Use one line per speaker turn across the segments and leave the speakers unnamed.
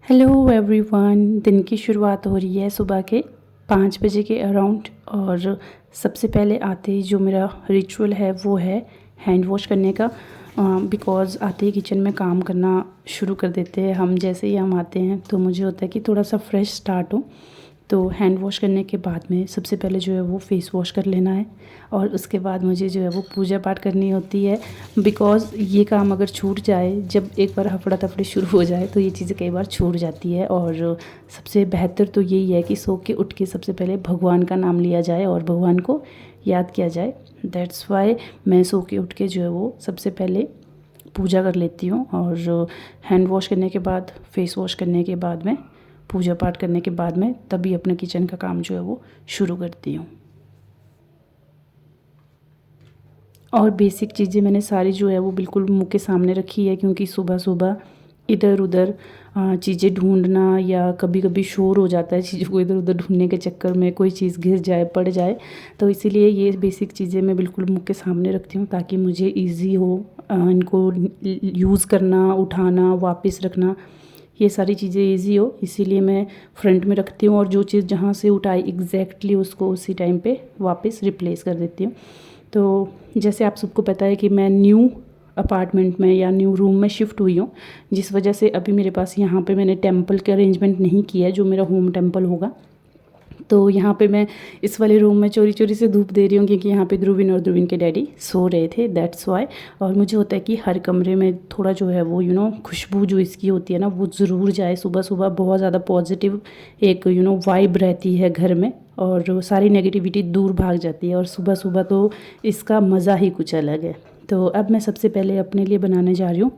Hello everyone. दिन की शुरुआत हो रही है सुबह के 5 बजे के अराउंड। और सबसे पहले आते ही जो मेरा रिचुअल है वो है हैंड वॉश करने का। बिकॉज़ आते ही किचन में काम करना शुरू कर देते हैं हम। जैसे ही हम आते हैं तो मुझे होता है कि थोड़ा सा फ्रेश स्टार्ट हो। तो हैंड वॉश करने के बाद में सबसे पहले जो है वो फेस वॉश कर लेना है। और उसके बाद मुझे जो है वो पूजा पाठ करनी होती है। बिकॉज़ ये काम अगर छूट जाए, जब एक बार हफड़ा तफड़ी शुरू हो जाए तो ये चीज़ें कई बार छूट जाती है। और सबसे बेहतर तो यही है कि सो के उठ के सबसे पहले भगवान का नाम लिया जाए और भगवान को याद किया जाए। दैट्स वाई मैं सो के उठ के जो है वो सबसे पहले पूजा कर लेती हूँ। और हैंड वॉश करने के बाद, फेस वॉश करने के बाद में, पूजा पाठ करने के बाद में तभी अपना किचन का काम जो है वो शुरू करती हूँ। और बेसिक चीज़ें मैंने सारी जो है वो बिल्कुल मुँह के सामने रखी है, क्योंकि सुबह सुबह इधर उधर चीज़ें ढूंढना या कभी कभी शोर हो जाता है चीज़ों को इधर उधर ढूंढने के चक्कर में, कोई चीज़ गिर जाए पड़ जाए। तो इसीलिए ये बेसिक चीज़ें मैं बिल्कुल मुँह के सामने रखती हूँ ताकि मुझे इजी हो इनको यूज़ करना, उठाना, वापस रखना, ये सारी चीज़ें इजी हो। इसीलिए मैं फ्रंट में रखती हूँ और जो चीज़ जहाँ से उठाई एग्जैक्टली उसको उसी टाइम पे वापस रिप्लेस कर देती हूँ। तो जैसे आप सबको पता है कि मैं न्यू अपार्टमेंट में या न्यू रूम में शिफ्ट हुई हूँ, जिस वजह से अभी मेरे पास यहाँ पे मैंने टेंपल का अरेंजमेंट नहीं किया है जो मेरा होम टेंपल होगा। तो यहाँ पे मैं इस वाले रूम में चोरी चोरी से धूप दे रही हूँ, क्योंकि यहाँ पे ध्रुविन और ध्रुविन के डैडी सो रहे थे, दैट्स वाई। और मुझे होता है कि हर कमरे में थोड़ा जो है वो खुशबू जो इसकी होती है ना वो ज़रूर जाए। सुबह सुबह बहुत ज़्यादा पॉजिटिव एक वाइब रहती है घर में और सारी नेगेटिविटी दूर भाग जाती है। और सुबह सुबह तो इसका मज़ा ही कुछ अलग है। तो अब मैं सबसे पहले अपने लिए बनाने जा रही हूँ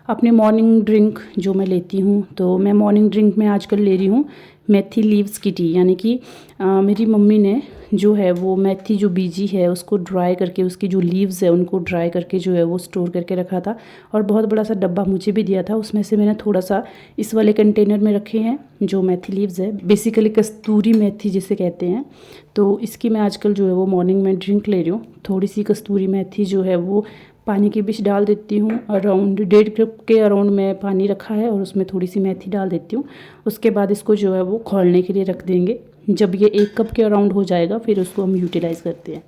अपने मॉर्निंग ड्रिंक जो मैं लेती हूँ। तो मैं मॉर्निंग ड्रिंक में आजकल ले रही हूँ मेथी लीव्स की टी, यानी कि मेरी मम्मी ने जो है वो मेथी जो बीजी है उसको ड्राई करके, उसकी जो लीव्स है उनको ड्राई करके जो है वो स्टोर करके रखा था। और बहुत बड़ा सा डब्बा मुझे भी दिया था, उसमें से मैंने थोड़ा सा इस वाले कंटेनर में रखे हैं जो मेथी लीव्स है, बेसिकली कस्तूरी मेथी जिसे कहते हैं। तो इसकी मैं आजकल जो है वो मॉर्निंग में ड्रिंक ले रही हूँ। थोड़ी सी कस्तूरी मेथी जो है वो पानी के बीच डाल देती हूँ। अराउंड 1.5 कप के अराउंड में पानी रखा है और उसमें थोड़ी सी मेथी डाल देती हूँ। उसके बाद इसको जो है वो खौलने के लिए रख देंगे। जब ये 1 कप के अराउंड हो जाएगा फिर उसको हम यूटिलाइज़ करते हैं।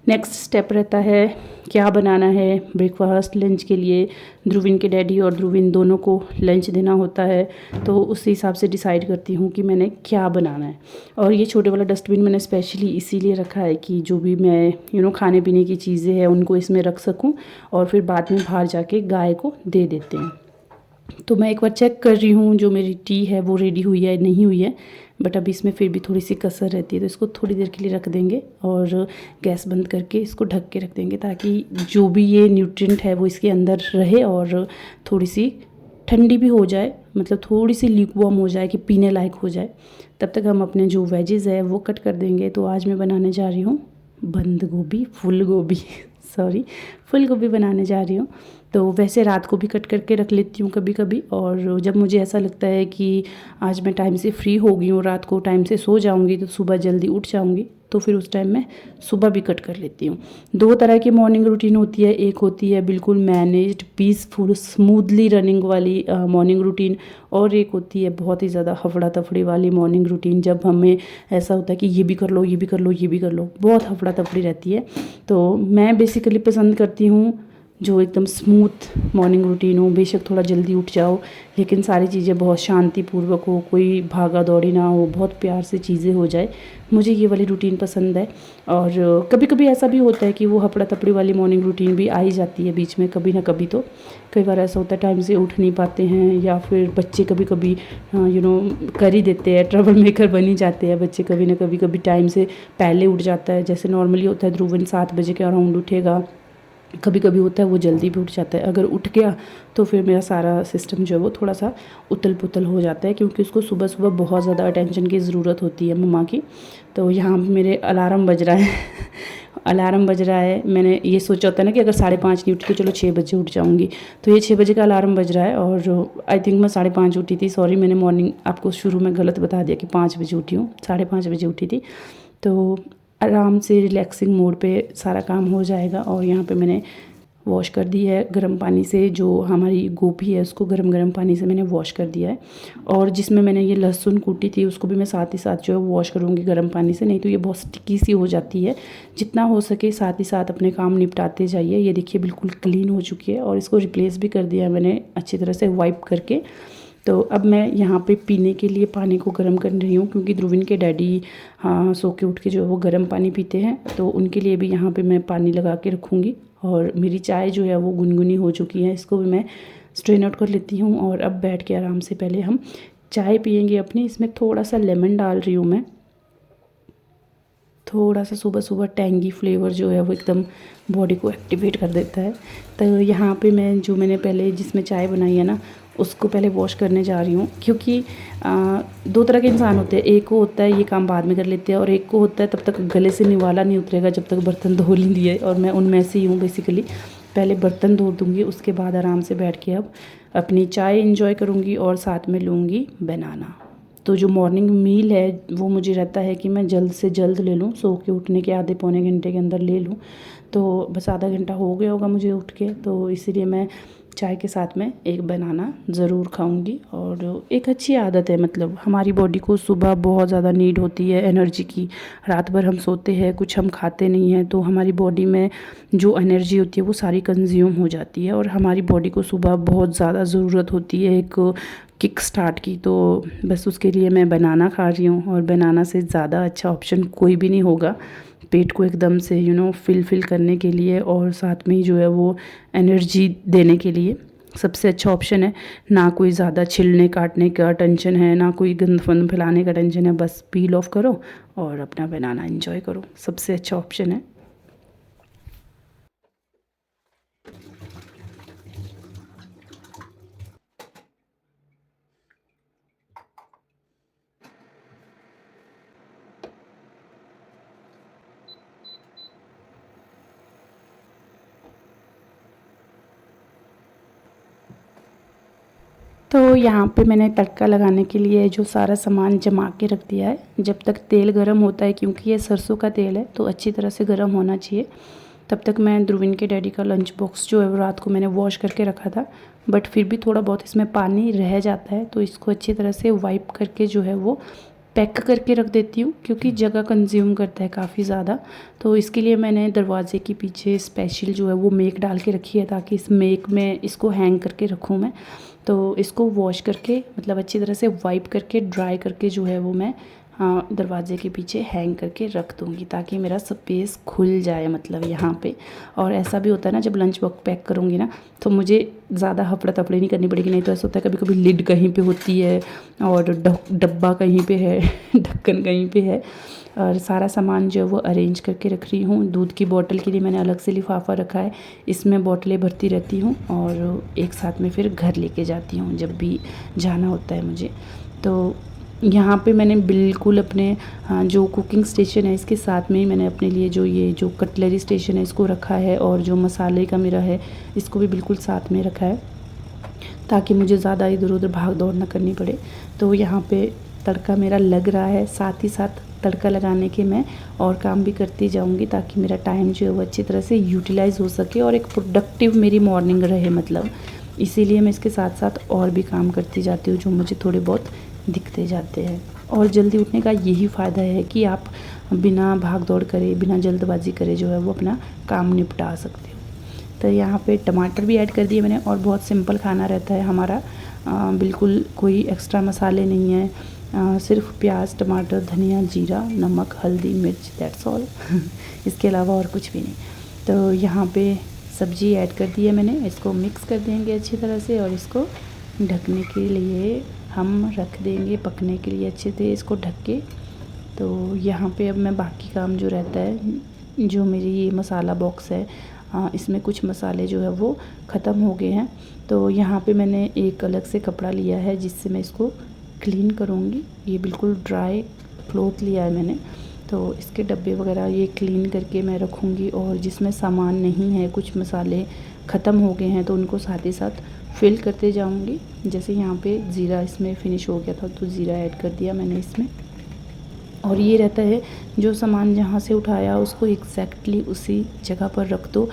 नेक्स्ट स्टेप रहता है क्या बनाना है ब्रेकफास्ट लंच के लिए। ध्रुविन के डैडी और ध्रुविन दोनों को लंच देना होता है, तो उस हिसाब से डिसाइड करती हूँ कि मैंने क्या बनाना है। और ये छोटे वाला डस्टबिन मैंने स्पेशली इसीलिए रखा है कि जो भी मैं खाने पीने की चीज़ें हैं उनको इसमें रख सकूँ और फिर बाद में बाहर जाके गाय को दे देते हैं। तो मैं एक बार चेक कर रही हूँ जो मेरी टी है वो रेडी हुई है नहीं हुई है, बट अभी इसमें फिर भी थोड़ी सी कसर रहती है, तो इसको थोड़ी देर के लिए रख देंगे और गैस बंद करके इसको ढक के रख देंगे ताकि जो भी ये न्यूट्रिएंट है वो इसके अंदर रहे और थोड़ी सी ठंडी भी हो जाए, मतलब थोड़ी सी ल्यूकवार्म हो जाए कि पीने लायक हो जाए। तब तक हम अपने जो वेजेस है वो कट कर देंगे। तो आज मैं बनाने जा रही हूँ बंद गोभी, फूल गोभी सॉरी, फूल गोभी बनाने जा रही हूँ। तो वैसे रात को भी कट करके रख लेती हूँ कभी कभी, और जब मुझे ऐसा लगता है कि आज मैं टाइम से फ्री हो गई हूँ, रात को टाइम से सो जाऊँगी तो सुबह जल्दी उठ जाऊँगी, तो फिर उस टाइम मैं सुबह भी कट कर लेती हूँ। 2 तरह की मॉर्निंग रूटीन होती है, एक होती है बिल्कुल मैनेज्ड पीसफुल स्मूथली रनिंग वाली मॉर्निंग रूटीन, और एक होती है बहुत ही ज़्यादा हफड़ा तफड़ी वाली मॉर्निंग रूटीन, जब हमें ऐसा होता है कि ये भी कर लो, ये भी कर लो, ये भी कर लो, बहुत हफड़ा तफड़ी रहती है। तो मैं बेसिकली पसंद करती हूँ जो एकदम स्मूथ मॉर्निंग रूटीन हो। बेशक थोड़ा जल्दी उठ जाओ लेकिन सारी चीज़ें बहुत शांतिपूर्वक हो, कोई भागा दौड़ी ना हो, बहुत प्यार से चीज़ें हो जाए, मुझे ये वाली रूटीन पसंद है। और कभी कभी ऐसा भी होता है कि वो हपड़ा तपड़ी वाली मॉर्निंग रूटीन भी आ ही जाती है बीच में कभी ना कभी। तो कई बार ऐसा होता है टाइम से उठ नहीं पाते हैं, या फिर बच्चे कभी कभी कर ही देते हैं, ट्रबल मेकर बन ही जाते हैं बच्चे कभी ना कभी। कभी टाइम से पहले उठ जाता है, जैसे नॉर्मली होता है ध्रुवन 7 बजे के अराउंड उठेगा, कभी कभी होता है वो जल्दी भी उठ जाता है। अगर उठ गया तो फिर मेरा सारा सिस्टम जो है वो थोड़ा सा उतल पुतल हो जाता है, क्योंकि उसको सुबह सुबह बहुत ज़्यादा अटेंशन की ज़रूरत होती है मम्मा की। तो यहाँ पे मेरे अलार्म बज रहा है अलार्म बज रहा है। मैंने ये सोचा होता है ना कि अगर 5:30 नहीं उठी तो चलो 6 बजे उठ जाऊँगी, तो ये 6 बजे का अलार्म बज रहा है। और आई थिंक मैं 5:30 उठी थी, सॉरी मैंने मॉर्निंग आपको शुरू में गलत बता दिया कि 5 बजे उठी हूँ, 5:30 बजे उठी थी। तो आराम से रिलैक्सिंग मोड पे सारा काम हो जाएगा। और यहाँ पे मैंने वॉश कर दी है गर्म पानी से। जो हमारी गोभी है उसको गर्म पानी से मैंने वॉश कर दिया है। और जिसमें मैंने ये लहसुन कूटी थी उसको भी मैं साथ ही साथ जो है वॉश करूँगी गर्म पानी से, नहीं तो ये बहुत स्टिकी सी हो जाती है। जितना हो सके साथ ही साथ अपने काम निपटाते जाइए। ये देखिए बिल्कुल क्लीन हो चुकी है और इसको रिप्लेस भी कर दिया है मैंने अच्छी तरह से वाइप करके। तो अब मैं यहाँ पे पीने के लिए पानी को गर्म कर रही हूँ, क्योंकि ध्रुविन के डैडी हाँ सो के उठ के जो है वो गर्म पानी पीते हैं, तो उनके लिए भी यहाँ पे मैं पानी लगा के रखूँगी। और मेरी चाय जो है वो गुनगुनी हो चुकी है, इसको भी मैं स्ट्रेन आउट कर लेती हूँ। और अब बैठ के आराम से पहले हम चाय पियेंगे अपनी। इसमें थोड़ा सा लेमन डाल रही हूँ मैं, थोड़ा सा सुबह सुबह टैंगी फ्लेवर जो है वो एकदम बॉडी को एक्टिवेट कर देता है। तो यहाँ पे मैंने पहले जिसमें चाय बनाई है ना उसको पहले वॉश करने जा रही हूँ, क्योंकि दो तरह के इंसान होते हैं। एक को होता है ये काम बाद में कर लेते हैं, और एक को होता है तब तक गले से निवाला नहीं उतरेगा जब तक बर्तन धो नहीं दिए। और मैं उनमें से ही हूँ बेसिकली। पहले बर्तन धो दूँगी, उसके बाद आराम से बैठ के अब अपनी चाय इंजॉय करूँगी और साथ में लूँगी बनाना। तो जो मॉर्निंग मील है वो मुझे रहता है कि मैं जल्द से जल्द ले लूँ, सो के उठने के आधे पौने घंटे के अंदर ले लूँ। तो बस आधा घंटा हो गया होगा मुझे उठ के, तो इसीलिए मैं चाय के साथ में एक बनाना ज़रूर खाऊंगी। और एक अच्छी आदत है, मतलब हमारी बॉडी को सुबह बहुत ज़्यादा नीड होती है एनर्जी की। रात भर हम सोते हैं, कुछ हम खाते नहीं हैं, तो हमारी बॉडी में जो एनर्जी होती है वो सारी कंज्यूम हो जाती है। और हमारी बॉडी को सुबह बहुत ज़्यादा ज़रूरत होती है एक किक स्टार्ट की। तो बस उसके लिए मैं बनाना खा रही हूँ, और बनाना से ज़्यादा अच्छा ऑप्शन कोई भी नहीं होगा पेट को एकदम से फिल करने के लिए, और साथ में ही जो है वो एनर्जी देने के लिए सबसे अच्छा ऑप्शन है। ना कोई ज़्यादा छिलने काटने का टेंशन है, ना कोई गंद फंद फैलाने का टेंशन है, बस पील ऑफ करो और अपना बनाना एंजॉय करो, सबसे अच्छा ऑप्शन है। तो यहाँ पे मैंने तड़का लगाने के लिए जो सारा सामान जमा के रख दिया है। जब तक तेल गर्म होता है, क्योंकि ये सरसों का तेल है तो अच्छी तरह से गर्म होना चाहिए, तब तक मैं ध्रुविन के डैडी का लंच बॉक्स जो है वो रात को मैंने वॉश करके रखा था, बट फिर भी थोड़ा बहुत इसमें पानी रह जाता है, तो इसको अच्छी तरह से वाइप करके जो है वो पैक करके रख देती हूँ, क्योंकि जगह कंज्यूम करता है काफ़ी ज़्यादा। तो इसके लिए मैंने दरवाजे के पीछे स्पेशल जो है वो मेक डाल के रखी है, ताकि इस मेक में इसको हैंग करके रखूँ मैं। तो इसको वॉश करके मतलब अच्छी तरह से वाइप करके ड्राई करके जो है वो मैं दरवाजे के पीछे हैंग करके रख दूँगी, ताकि मेरा स्पेस खुल जाए मतलब यहाँ पे। और ऐसा भी होता है ना, जब लंच बॉक्स पैक करूँगी ना तो मुझे ज़्यादा हफड़ा तफड़ी नहीं करनी पड़ेगी। नहीं तो ऐसा होता है कभी कभी लिड कहीं पे होती है और डब्बा कहीं पे है ढक्कन कहीं पे है, और सारा सामान जो है वो अरेंज करके रख रही हूँ। दूध की बोतल के लिए मैंने अलग से लिफाफा रखा है, इसमें बोतलें भरती रहती हूँ और एक साथ में फिर घर लेके जाती हूँ जब भी जाना होता है मुझे। तो यहाँ पे मैंने बिल्कुल अपने जो कुकिंग स्टेशन है इसके साथ में ही मैंने अपने लिए जो कटलरी स्टेशन है इसको रखा है, और जो मसाले का मेरा है इसको भी बिल्कुल साथ में रखा है, ताकि मुझे ज़्यादा इधर उधर भाग दौड़ ना करनी पड़े। तो यहाँ पे तड़का मेरा लग रहा है, साथ ही साथ तड़का लगाने के मैं और काम भी करती जाऊँगी, ताकि मेरा टाइम जो है वो अच्छी तरह से यूटिलाइज़ हो सके और एक प्रोडक्टिव मेरी मॉर्निंग रहे मतलब। इसीलिए मैं इसके साथ साथ और भी काम करती जाती हूँ जो मुझे थोड़े बहुत दिखते जाते हैं। और जल्दी उठने का यही फ़ायदा है कि आप बिना भाग दौड़ करे, बिना जल्दबाजी करे जो है वो अपना काम निपटा सकते हो। तो यहाँ पे टमाटर भी ऐड कर दिए मैंने, और बहुत सिंपल खाना रहता है हमारा, बिल्कुल कोई एक्स्ट्रा मसाले नहीं है, सिर्फ प्याज, टमाटर, धनिया, जीरा, नमक, हल्दी, मिर्च, दैट्स ऑल इसके अलावा और कुछ भी नहीं। तो यहाँ पे सब्ज़ी ऐड कर दी है मैंने, इसको मिक्स कर देंगे अच्छी तरह से, और इसको ढकने के लिए हम रख देंगे पकने के लिए अच्छे से इसको ढक के। तो यहाँ पे अब मैं बाकी काम जो रहता है, जो मेरी ये मसाला बॉक्स है इसमें कुछ मसाले जो है वो ख़त्म हो गए हैं, तो यहाँ पे मैंने एक अलग से कपड़ा लिया है जिससे मैं इसको क्लीन करूँगी। ये बिल्कुल ड्राई क्लॉथ लिया है मैंने, तो इसके डब्बे वगैरह ये क्लीन करके मैं रखूँगी। और जिसमें सामान नहीं है, कुछ मसाले ख़त्म हो गए हैं, तो उनको साथ ही साथ फिल करते जाऊँगी। जैसे यहाँ पे ज़ीरा इसमें फिनिश हो गया था तो ज़ीरा ऐड कर दिया मैंने इसमें। और ये रहता है जो सामान जहाँ से उठाया उसको एग्जैक्टली उसी जगह पर रख दो,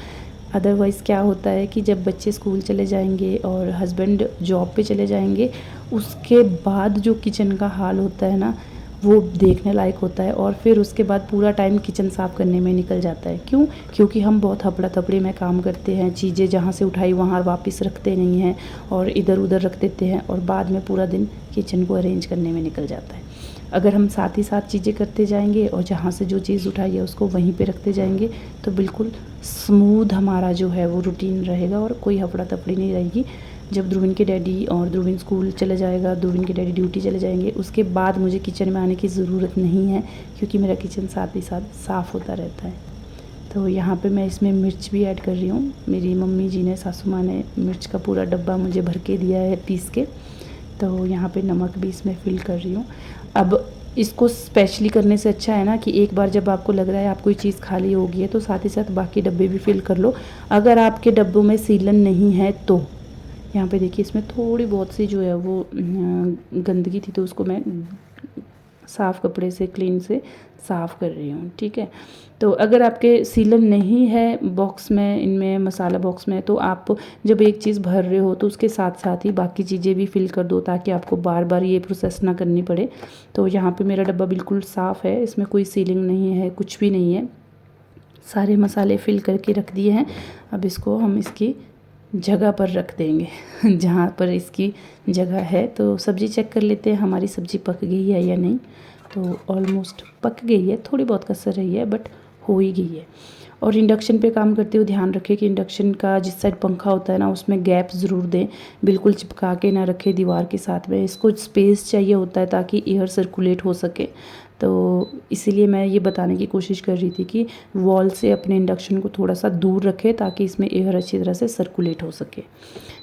अदरवाइज़ क्या होता है कि जब बच्चे स्कूल चले जाएंगे और हस्बैंड जॉब पे चले जाएंगे, उसके बाद जो किचन का हाल होता है ना, वो देखने लायक होता है। और फिर उसके बाद पूरा टाइम किचन साफ़ करने में निकल जाता है। क्यों? क्योंकि हम बहुत हपड़ा थपड़ी में काम करते हैं, चीज़ें जहाँ से उठाई वहाँ वापस रखते नहीं हैं और इधर उधर रख देते हैं, और बाद में पूरा दिन किचन को अरेंज करने में निकल जाता है। अगर हम साथ ही साथ चीज़ें करते जाएंगे और जहाँ से जो चीज़ उठाई है उसको वहीं पे रखते जाएंगे, तो बिल्कुल स्मूथ हमारा जो है वो रूटीन रहेगा और कोई हफड़ा तफड़ी नहीं रहेगी। जब ध्रुविन के डैडी और ध्रुविन स्कूल चले जाएगा, ध्रुविन के डैडी ड्यूटी चले जाएंगे, उसके बाद मुझे किचन में आने की ज़रूरत नहीं है, क्योंकि मेरा किचन साथ ही साथ साफ़ होता रहता है। तो यहाँ पे मैं इसमें मिर्च भी ऐड कर रही हूँ। मेरी मम्मी जी ने, सासू माँ ने मिर्च का पूरा डब्बा मुझे भर के दिया है पीस के। तो यहाँ पे नमक भी इसमें फ़िल कर रही हूँ। अब इसको स्पेशली करने से अच्छा है ना कि एक बार जब आपको लग रहा है आप कोई चीज़ खाली हो गई है, तो साथ ही साथ बाकी डब्बे भी फिल कर लो। अगर आपके डब्बों में सीलन नहीं है तो यहाँ पे देखिए, इसमें थोड़ी बहुत सी जो है वो गंदगी थी, तो उसको मैं साफ़ कपड़े से, क्लीन से साफ़ कर रही हूँ। ठीक है, तो अगर आपके सीलन नहीं है बॉक्स में, इनमें मसाला बॉक्स में, तो आप जब एक चीज़ भर रहे हो तो उसके साथ साथ ही बाकी चीज़ें भी फिल कर दो, ताकि आपको बार बार ये प्रोसेस ना करनी पड़े। तो यहाँ पे मेरा डब्बा बिल्कुल साफ़ है, इसमें कोई सीलिंग नहीं है, कुछ भी नहीं है, सारे मसाले फिल करके रख दिए हैं। अब इसको हम इसकी जगह पर रख देंगे जहाँ पर इसकी जगह है। तो सब्ज़ी चेक कर लेते हैं हमारी सब्ज़ी पक गई है या नहीं। तो ऑलमोस्ट पक गई है, थोड़ी बहुत कसर रही है बट हो ही गई है। और इंडक्शन पे काम करते हुए ध्यान रखें कि इंडक्शन का जिस साइड पंखा होता है ना, उसमें गैप ज़रूर दें, बिल्कुल चिपका के ना रखें दीवार के साथ में। इसको स्पेस चाहिए होता है ताकि एयर सर्कुलेट हो सके। तो इसीलिए मैं ये बताने की कोशिश कर रही थी कि वॉल से अपने इंडक्शन को थोड़ा सा दूर रखें, ताकि इसमें एयर अच्छी तरह से सर्कुलेट हो सके।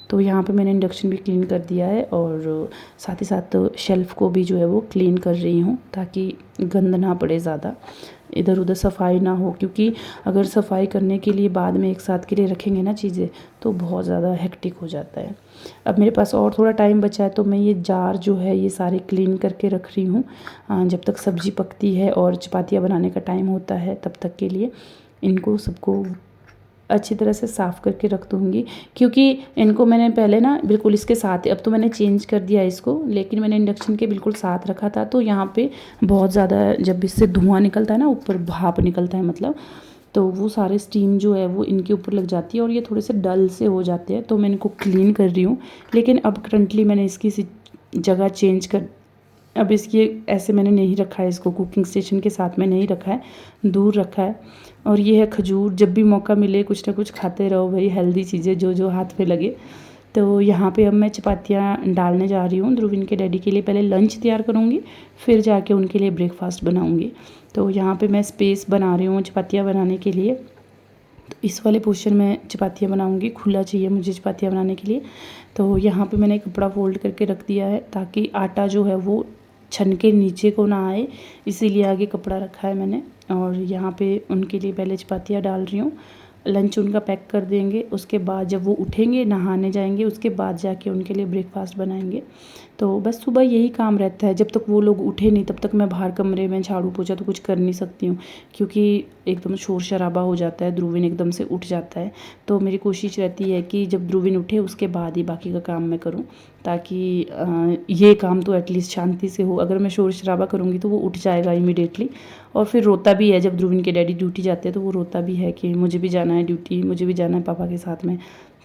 तो यहाँ पे मैंने इंडक्शन भी क्लीन कर दिया है, और साथ ही साथ शेल्फ़ को भी जो है वो क्लीन कर रही हूँ, ताकि गंद ना पड़े ज़्यादा, इधर उधर सफाई ना हो। क्योंकि अगर सफाई करने के लिए बाद में एक साथ के लिए रखेंगे ना चीज़ें, तो बहुत ज़्यादा हेक्टिक हो जाता है। अब मेरे पास और थोड़ा टाइम बचा है, तो मैं ये जार जो है ये सारे क्लीन करके रख रही हूँ, जब तक सब्ज़ी पकती है और चपातियाँ बनाने का टाइम होता है तब तक के लिए इनको सबको अच्छी तरह से साफ़ करके रख दूँगी। क्योंकि इनको मैंने पहले ना बिल्कुल इसके साथ, अब तो मैंने चेंज कर दिया इसको, लेकिन मैंने इंडक्शन के बिल्कुल साथ रखा था। तो यहाँ पे बहुत ज़्यादा जब इससे धुआं निकलता है ना, ऊपर भाप निकलता है मतलब, तो वो सारे स्टीम जो है वो इनके ऊपर लग जाती है और ये थोड़े से डल से हो जाते हैं। तो मैं इनको क्लीन कर रही हूँ, लेकिन अब करंटली मैंने इसकी जगह चेंज कर, अब इसकी ऐसे मैंने नहीं रखा है, इसको कुकिंग स्टेशन के साथ में नहीं रखा है, दूर रखा है। और ये है खजूर, जब भी मौका मिले कुछ ना कुछ खाते रहो भाई, हेल्दी चीज़ें जो जो हाथ पे लगे। तो यहाँ पे अब मैं चपातियाँ डालने जा रही हूँ ध्रुविन के डैडी के लिए। पहले लंच तैयार करूँगी, फिर जाके उनके लिए ब्रेकफास्ट बनाऊँगी। तो यहाँ पे मैं स्पेस बना रही हूँ चपातियाँ बनाने के लिए। तो इस वाले पोर्शन में चपातियाँ बनाऊँगी, खुला चाहिए मुझे चपातियाँ बनाने के लिए। तो यहाँ पे मैंने कपड़ा फोल्ड करके रख दिया है, ताकि आटा जो है वो छन के नीचे को ना आए, इसीलिए आगे कपड़ा रखा है मैंने। और यहाँ पे उनके लिए पहले चपातियाँ डाल रही हूँ। लंच उनका पैक कर देंगे, उसके बाद जब वो उठेंगे नहाने जाएंगे, उसके बाद जाके उनके लिए ब्रेकफास्ट बनाएंगे। तो बस सुबह यही काम रहता है, जब तक वो लोग उठे नहीं तब तक मैं बाहर कमरे में झाड़ू पोछा तो कुछ कर नहीं सकती हूँ, क्योंकि एकदम शोर शराबा हो जाता है, ध्रुविन एकदम से उठ जाता है। तो मेरी कोशिश रहती है कि जब ध्रुविन उठे उसके बाद ही बाकी का काम मैं करूँ, ताकि ये काम तो एटलीस्ट शांति से हो। अगर मैं शोर शराबा करूँगी तो वो उठ जाएगा इमीडिएटली, और फिर रोता भी है जब ध्रुविन के डैडी ड्यूटी जाते हैं, तो वो रोता भी है कि मुझे भी जाना है ड्यूटी, मुझे भी जाना है पापा के साथ में।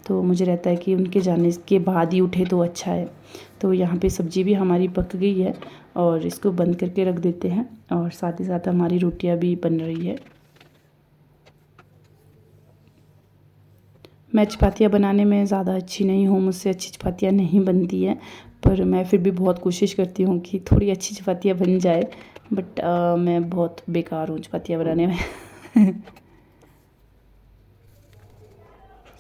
तो मुझे रहता है कि उनके जाने के बाद ही उठे तो अच्छा है। तो यहाँ पे सब्ज़ी भी हमारी पक गई है, और इसको बंद करके रख देते हैं, और साथ ही साथ हमारी रोटियाँ भी बन रही है। मैं चपातियाँ बनाने में ज़्यादा अच्छी नहीं हूँ, मुझसे अच्छी चपातियाँ नहीं बनती हैं, पर मैं फिर भी बहुत कोशिश करती हूँ कि थोड़ी अच्छी चपातियाँ बन जाए। बट मैं बहुत बेकार हूँ चपातियाँ बनाने में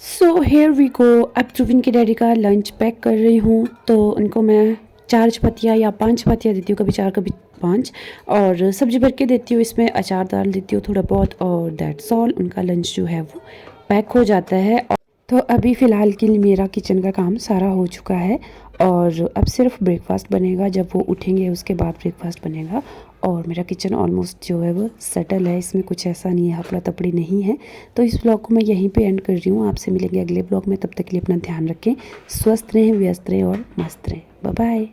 सो हेयर वी गो। अब ध्रुविन के डैडी का लंच पैक कर रही हूँ। तो उनको मैं 4 चपातियाँ या 5 चपातियाँ देती हूँ, कभी 4 कभी 5, और सब्जी भर के देती हूँ, इसमें अचार डाल देती हूँ थोड़ा बहुत, और दैट्स ऑल। उनका लंच जो है वो पैक हो जाता है। तो अभी फ़िलहाल के लिए मेरा किचन का काम सारा हो चुका है, और अब सिर्फ ब्रेकफास्ट बनेगा। जब वो उठेंगे उसके बाद ब्रेकफास्ट बनेगा, और मेरा किचन ऑलमोस्ट जो है वो सेटल है, इसमें कुछ ऐसा नहीं है, हफड़ा तफड़ी नहीं है। तो इस ब्लॉग को मैं यहीं पे एंड कर रही हूँ। आपसे मिलेंगे अगले ब्लॉग में, तब तक के लिए अपना ध्यान रखें, स्वस्थ रहें, व्यस्त रहें और मस्त रहें। Bye bye.